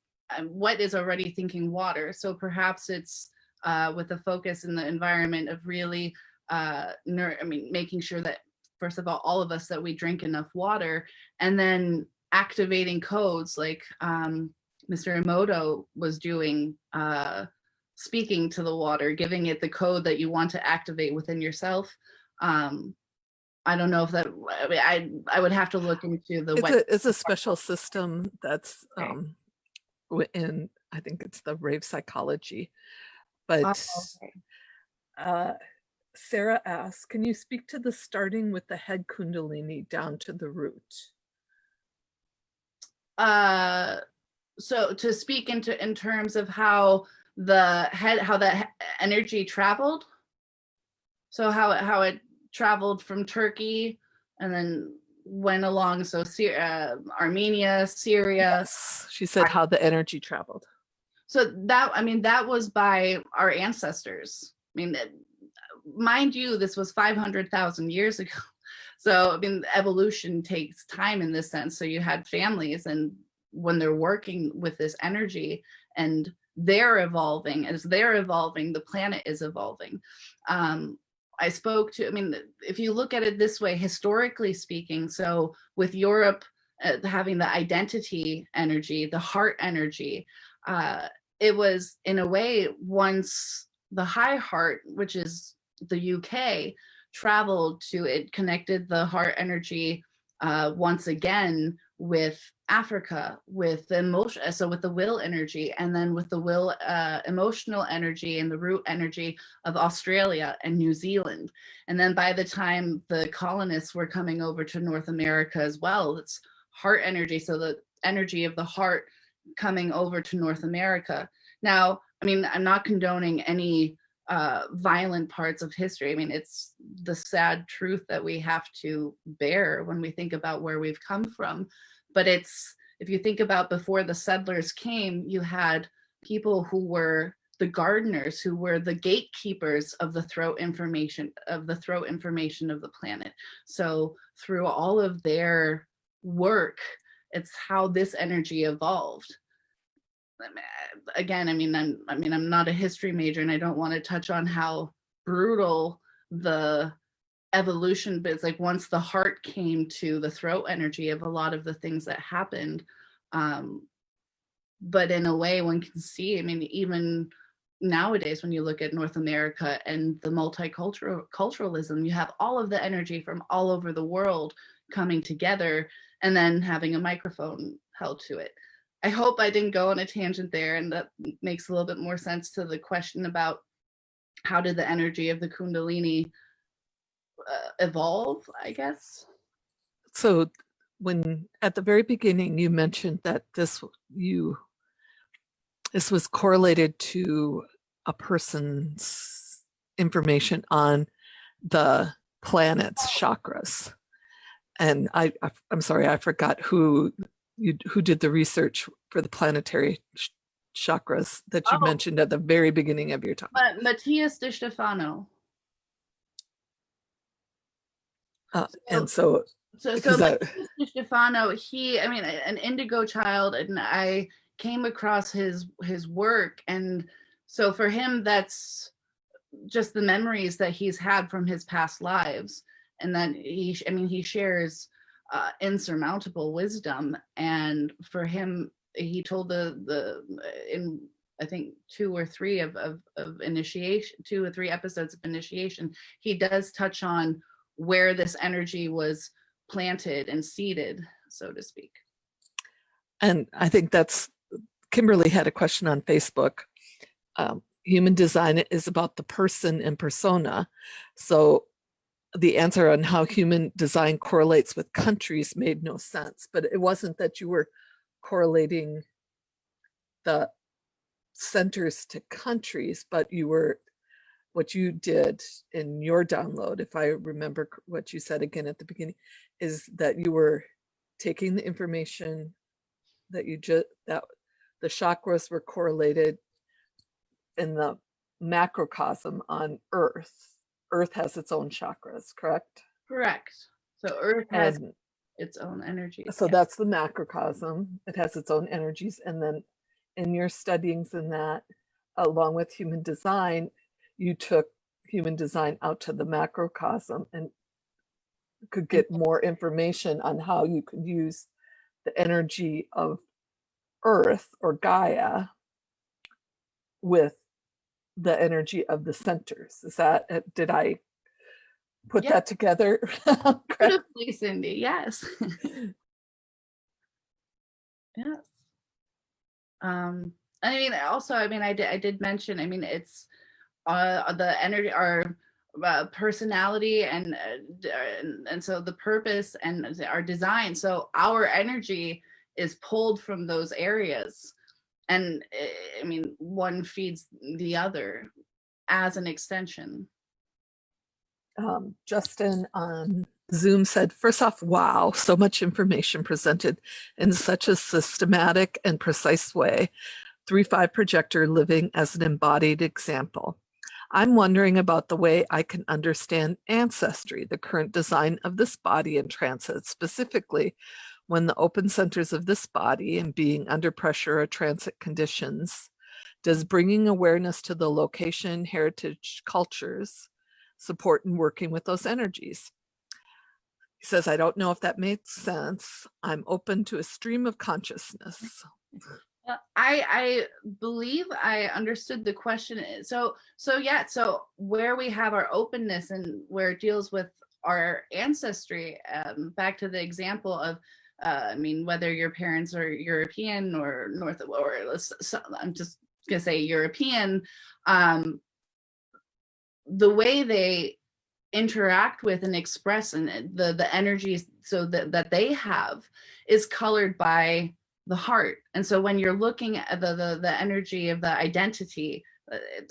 is already thinking water? So perhaps it's with a focus in the environment of really making sure that, first of all of us, that we drink enough water, and then activating codes like Mr. Emoto was doing, speaking to the water, giving it the code that you want to activate within yourself. I don't know if that, I would have to look into it's a special system that's in, I think it's the rave psychology. But Sarah asks, can you speak to the starting with the head Kundalini down to the root? So to speak in terms of how the energy traveled. So how it traveled from Turkey and then went along. So Armenia, Syria. Yes, she said how the energy traveled. So that was by our ancestors. Mind you, this was 500,000 years ago. So evolution takes time in this sense. So you had families, and when they're working with this energy and they're evolving, as they're evolving, the planet is evolving. I spoke to, if you look at it this way, historically speaking, so with Europe having the identity energy, the heart energy, it was in a way, once the high heart, which is the UK, traveled to, it connected the heart energy once again with Africa, with the emotion, so with the will energy, and then with the will emotional energy and the root energy of Australia and New Zealand. And then by the time the colonists were coming over to North America as well, it's heart energy, so the energy of the heart coming over to North America. Now, I'm not condoning any violent parts of history. It's the sad truth that we have to bear when we think about where we've come from. But if you think about before the settlers came, you had people who were the gardeners who were the gatekeepers of the throat information of the planet. So through all of their work, it's how this energy evolved. Again, I'm not a history major, and I don't want to touch on how brutal the evolution, but it's like once the heart came to the throat energy of a lot of the things that happened. But in a way, one can see, even nowadays, when you look at North America and the multiculturalism, you have all of the energy from all over the world coming together and then having a microphone held to it. I hope I didn't go on a tangent there, and that makes a little bit more sense to the question about how did the energy of the Kundalini evolve, I guess. So when at the very beginning you mentioned that this was correlated to a person's information on the planet's chakras, and I'm sorry, I forgot who did the research for the planetary chakras that you mentioned at the very beginning of your talk. Matthias de Stefano. And so Stefano, he, an indigo child, and I came across his work, and so for him, that's just the memories that he's had from his past lives, and then he shares insurmountable wisdom, and for him, he told in I think 2 or 3 of initiation, 2 or 3 episodes of initiation, he does touch on where this energy was planted and seeded, so to speak. And I think Kimberly had a question on Facebook. Human design is about the person and persona. So the answer on how human design correlates with countries made no sense, but it wasn't that you were correlating the centers to countries, but what you did in your download, if I remember what you said again at the beginning, is that you were taking the information that that the chakras were correlated in the macrocosm on Earth. Earth has its own chakras, correct? Correct. So Earth has its own energy. So that's the macrocosm. It has its own energies. And then in your studyings in that, along with human design, you took human design out to the macrocosm and could get more information on how you could use the energy of Earth or Gaia with the energy of the centers. Did I put that together? Beautifully, Cindy. Yes. Yes. I did mention, it's the energy, our personality, and so the purpose and our design. So our energy is pulled from those areas, and one feeds the other as an extension. Justin on Zoom said, first off, wow, so much information presented in such a systematic and precise way. 3-5 projector living as an embodied example. I'm wondering about the way I can understand ancestry, the current design of this body in transit, specifically when the open centers of this body and being under pressure or transit conditions. Does bringing awareness to the location, heritage, cultures support in working with those energies? He says, I don't know if that makes sense. I'm open to a stream of consciousness. I believe I understood the question. So where we have our openness and where it deals with our ancestry, back to the example of, whether your parents are European or I'm just gonna say European, the way they interact with and express and the energies so that they have is colored by the heart. And so when you're looking at the energy of the identity,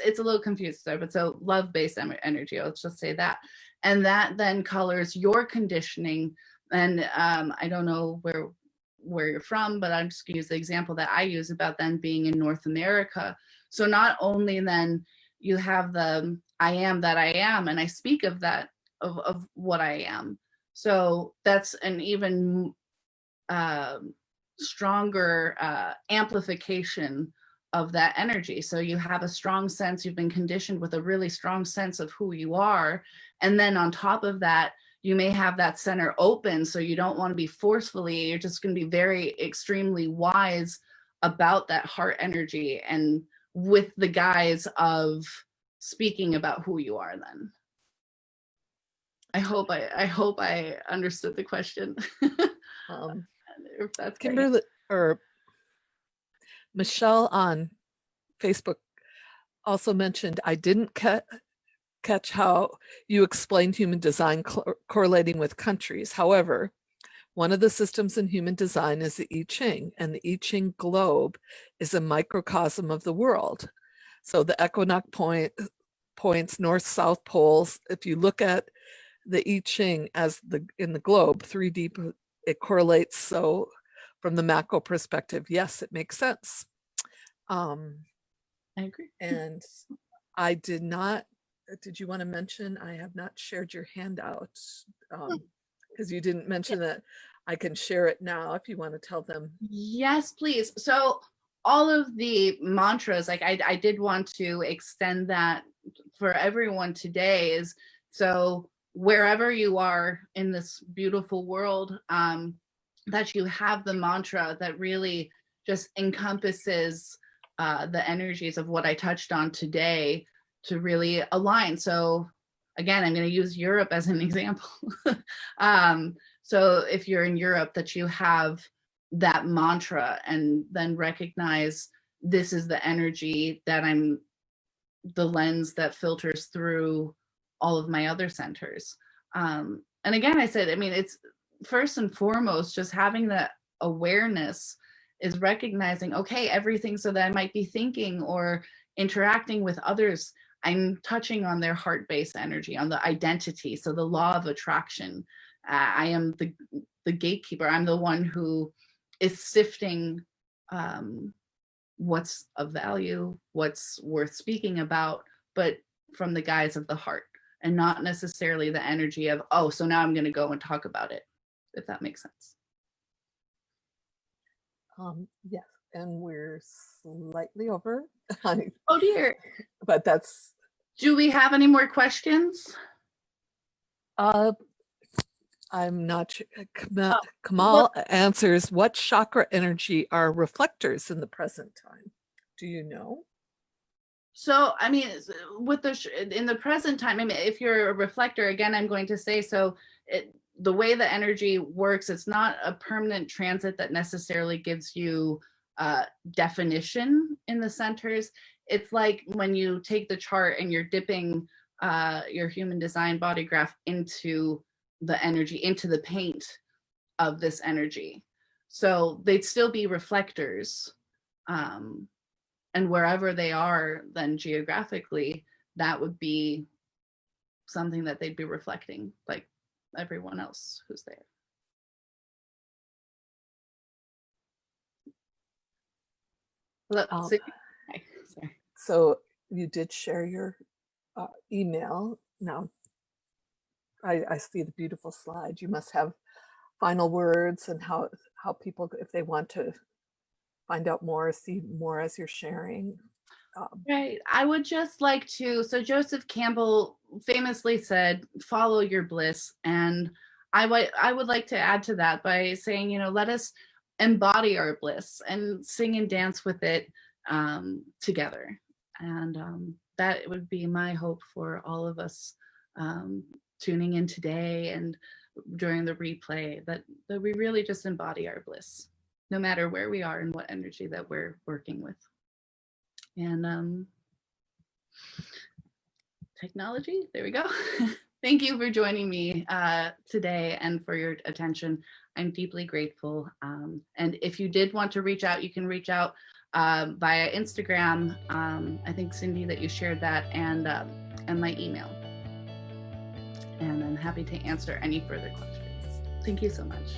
it's a little confused there, but so love-based energy, let's just say that. And that then colors your conditioning. And I don't know where you're from, but I'm just gonna use the example that I use about then being in North America. So not only then you have the I am that I am, and I speak of that, of what I am. So that's an even stronger amplification of that energy. So you have a strong sense, you've been conditioned with a really strong sense of who you are. And then on top of that, you may have that center open. So you don't want to be forcefully, you're just going to be very extremely wise about that heart energy, and with the guise of speaking about who you are then. I hope I understood the question. If that's Kimberly or Michelle on Facebook also mentioned, I didn't catch how you explained human design correlating with countries. However, one of the systems in human design is the I Ching, and the I Ching globe is a microcosm of the world. So the equinox points, north, south poles, if you look at the I Ching as in the globe, 3D, it correlates. So from the macro perspective, yes, it makes sense. I agree. And did you want to mention, I have not shared your handout because you didn't mention that. I can share it now if you want to tell them. Yes, please. So all of the mantras, like I did want to extend that for everyone today, is so wherever you are in this beautiful world, that you have the mantra that really just encompasses the energies of what I touched on today to really align. So again, I'm going to use Europe as an example. So if you're in Europe, that you have that mantra, and then recognize this is the energy that the lens that filters through all of my other centers. And again, I said, I mean, it's first and foremost, just having that awareness is recognizing, okay, everything so that I might be thinking or interacting with others, I'm touching on their heart-based energy, on the identity. So the law of attraction. I am the gatekeeper. I'm the one who is sifting what's of value, what's worth speaking about, but from the guise of the heart, and not necessarily the energy of, oh, so now I'm going to go and talk about it, if that makes sense. Yes, and we're slightly over. Oh dear. But that's. Do we have any more questions? I'm not sure. Kamal answers, what chakra energy are reflectors in the present time? Do you know? So, I mean, with in the present time, I mean, if you're a reflector, again, I'm going to say, so the way the energy works, it's not a permanent transit that necessarily gives you definition in the centers. It's like when you take the chart and you're dipping your human design body graph into the energy, into the paint of this energy. So they'd still be reflectors. And wherever they are, then geographically, that would be something that they'd be reflecting, like everyone else who's there. So you did share your email. Now I see the beautiful slide. You must have final words and how people, if they want to find out more, see more as you're sharing. Right. I would just like to, so Joseph Campbell famously said, follow your bliss. And I would like to add to that by saying, you know, let us embody our bliss and sing and dance with it together. And that would be my hope for all of us tuning in today and during the replay, that we really just embody our bliss, no matter where we are and what energy that we're working with. And technology, there we go. Thank you for joining me today and for your attention. I'm deeply grateful. And if you did want to reach out, you can reach out via Instagram. I think, Cindy, that you shared that, and my email. And I'm happy to answer any further questions. Thank you so much.